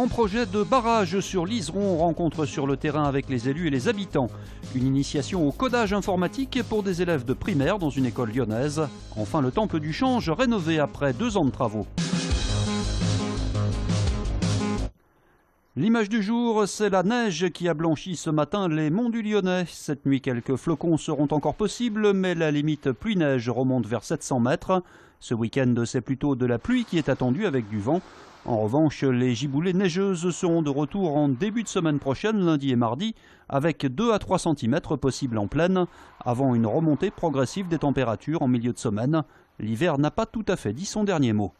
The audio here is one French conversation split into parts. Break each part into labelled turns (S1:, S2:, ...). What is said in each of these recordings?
S1: grand projet de barrage sur l'Iseron, rencontre sur le terrain avec les élus et les habitants. Une initiation au codage informatique pour des élèves de primaire dans une école lyonnaise. Enfin, le Temple du Change rénové après 2 ans de travaux. L'image du jour, c'est la neige qui a blanchi ce matin les monts du Lyonnais. Cette nuit, quelques flocons seront encore possibles, mais la limite pluie-neige remonte vers 700 mètres. Ce week-end, c'est plutôt de la pluie qui est attendue avec du vent. En revanche, les giboulées neigeuses seront de retour en début de semaine prochaine, lundi et mardi, avec 2 à 3 cm possibles en pleine, avant une remontée progressive des températures en milieu de semaine. L'hiver n'a pas tout à fait dit son dernier mot.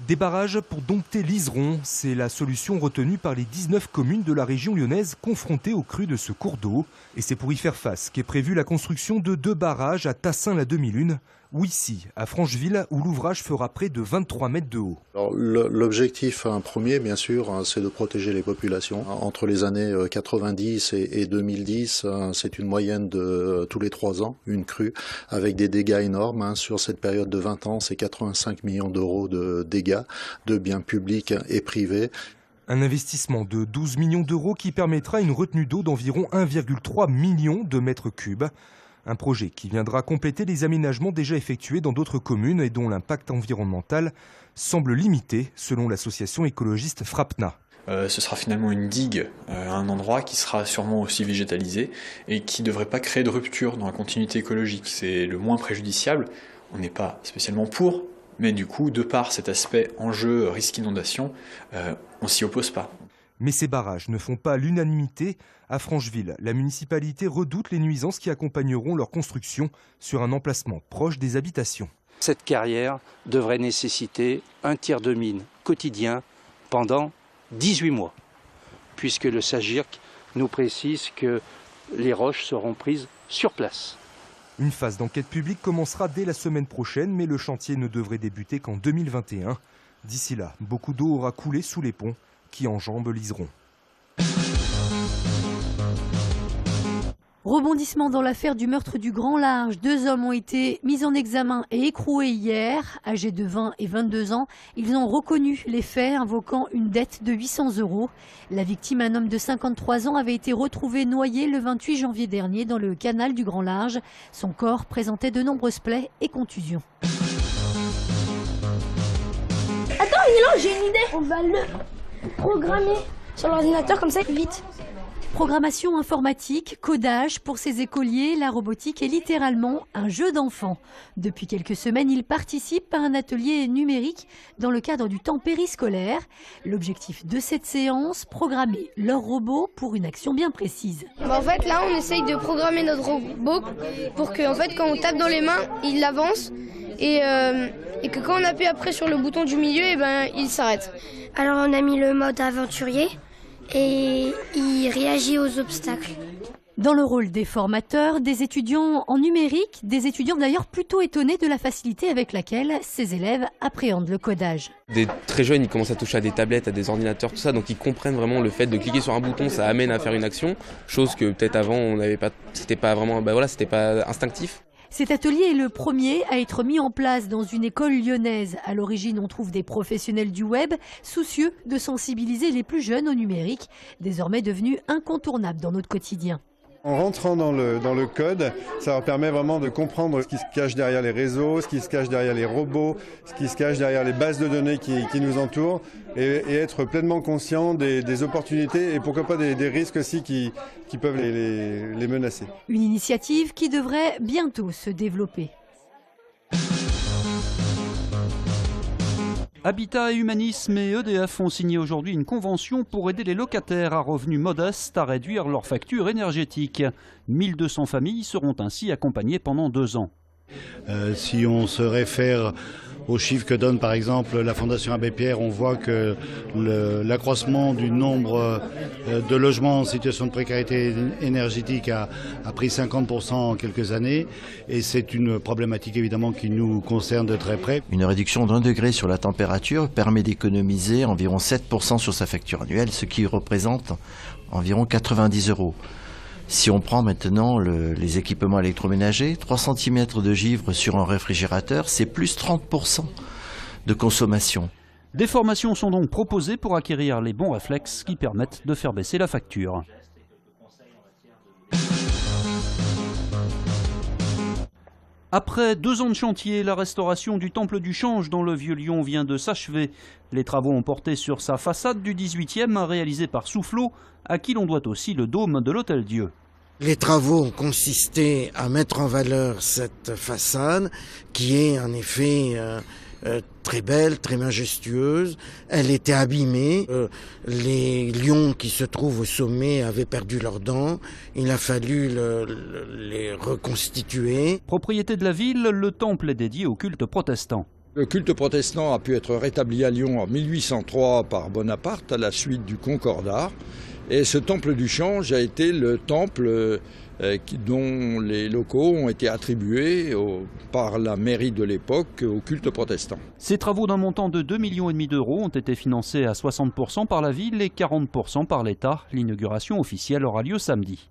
S2: Des barrages pour dompter l'Iseron, c'est la solution retenue par les 19 communes de la région lyonnaise confrontées aux crues de ce cours d'eau. Et c'est pour y faire face qu'est prévue la construction de 2 barrages à Tassin-la-Demi-Lune ou ici, à Francheville, où l'ouvrage fera près de 23 mètres de haut.
S3: L'objectif premier, bien sûr, c'est de protéger les populations. Entre les années 90 et 2010, c'est une moyenne de tous les 3 ans, une crue, avec des dégâts énormes. Sur cette période de 20 ans, c'est 85 millions d'euros de dégâts, de biens publics et privés.
S2: Un investissement de 12 millions d'euros qui permettra une retenue d'eau d'environ 1,3 million de mètres cubes. Un projet qui viendra compléter les aménagements déjà effectués dans d'autres communes et dont l'impact environnemental semble limité, selon l'association écologiste Frapna.
S4: Ce sera finalement une digue à un endroit qui sera sûrement aussi végétalisé et qui ne devrait pas créer de rupture dans la continuité écologique. C'est le moins préjudiciable. On n'est pas spécialement pour, mais du coup, de par cet aspect enjeu risque inondation, on s'y oppose pas.
S2: Mais ces barrages ne font pas l'unanimité. À Francheville, la municipalité redoute les nuisances qui accompagneront leur construction sur un emplacement proche des habitations.
S5: Cette carrière devrait nécessiter un tir de mine quotidien pendant 18 mois, puisque le SAGIRC nous précise que les roches seront prises sur place.
S2: Une phase d'enquête publique commencera dès la semaine prochaine, mais le chantier ne devrait débuter qu'en 2021. D'ici là, beaucoup d'eau aura coulé sous les ponts qui enjambent l'Iseron.
S6: Rebondissement dans l'affaire du meurtre du Grand Large. 2 hommes ont été mis en examen et écroués hier. Âgés de 20 et 22 ans, ils ont reconnu les faits, invoquant une dette de 800 €. La victime, un homme de 53 ans, avait été retrouvé noyé le 28 janvier dernier dans le canal du Grand Large. Son corps présentait de nombreuses plaies et contusions.
S7: Attends, Milan, j'ai une idée. On va le programmer sur l'ordinateur comme ça, vite.
S6: Programmation informatique, codage, pour ces écoliers, la robotique est littéralement un jeu d'enfant. Depuis quelques semaines, ils participent à un atelier numérique dans le cadre du temps périscolaire. L'objectif de cette séance, programmer leur robot pour une action bien précise.
S7: En fait, là, on essaye de programmer notre robot pour que, en fait, quand on tape dans les mains, il avance et que quand on appuie après sur le bouton du milieu, il s'arrête.
S8: Alors, on a mis le mode aventurier. Et il réagit aux obstacles.
S6: Dans le rôle des formateurs, des étudiants en numérique, des étudiants d'ailleurs plutôt étonnés de la facilité avec laquelle ces élèves appréhendent le codage.
S9: Des très jeunes, ils commencent à toucher à des tablettes, à des ordinateurs, tout ça, donc ils comprennent vraiment le fait de cliquer sur un bouton, ça amène à faire une action, chose que peut-être avant on n'avait pas, c'était pas vraiment, c'était pas instinctif.
S6: Cet atelier est le premier à être mis en place dans une école lyonnaise. À l'origine, on trouve des professionnels du web soucieux de sensibiliser les plus jeunes au numérique, désormais devenu incontournable dans notre quotidien.
S10: En rentrant dans le code, ça leur permet vraiment de comprendre ce qui se cache derrière les réseaux, ce qui se cache derrière les robots, ce qui se cache derrière les bases de données qui nous entourent et être pleinement conscient des opportunités et pourquoi pas des risques aussi qui peuvent les menacer.
S6: Une initiative qui devrait bientôt se développer.
S1: Habitat et Humanisme et EDF ont signé aujourd'hui une convention pour aider les locataires à revenus modestes à réduire leurs factures énergétiques. 1200 familles seront ainsi accompagnées pendant 2 ans.
S11: Si on se réfère aux chiffres que donne par exemple la Fondation Abbé Pierre, on voit que l'accroissement du nombre de logements en situation de précarité énergétique a pris 50% en quelques années et c'est une problématique évidemment qui nous concerne de très près.
S12: Une réduction d'1 degré sur la température permet d'économiser environ 7% sur sa facture annuelle, ce qui représente environ 90 €. Si on prend maintenant les équipements électroménagers, 3 cm de givre sur un réfrigérateur, c'est plus 30%. de consommation.
S1: Des formations sont donc proposées pour acquérir les bons réflexes qui permettent de faire baisser la facture. Après 2 ans de chantier, la restauration du Temple du Change dans le Vieux-Lyon vient de s'achever. Les travaux ont porté sur sa façade du 18e, réalisée par Soufflot, à qui l'on doit aussi le dôme de l'Hôtel-Dieu.
S13: Les travaux ont consisté à mettre en valeur cette façade qui est en effet très belle, très majestueuse. Elle était abîmée. Les lions qui se trouvent au sommet avaient perdu leurs dents. Il a fallu les reconstituer.
S1: Propriété de la ville, le temple est dédié au culte protestant.
S14: Le culte protestant a pu être rétabli à Lyon en 1803 par Bonaparte à la suite du Concordat. Et ce temple du Change a été le temple dont les locaux ont été attribués par la mairie de l'époque au culte protestant.
S1: Ces travaux d'un montant de 2,5 millions d'euros ont été financés à 60% par la ville et 40% par l'État. L'inauguration officielle aura lieu samedi.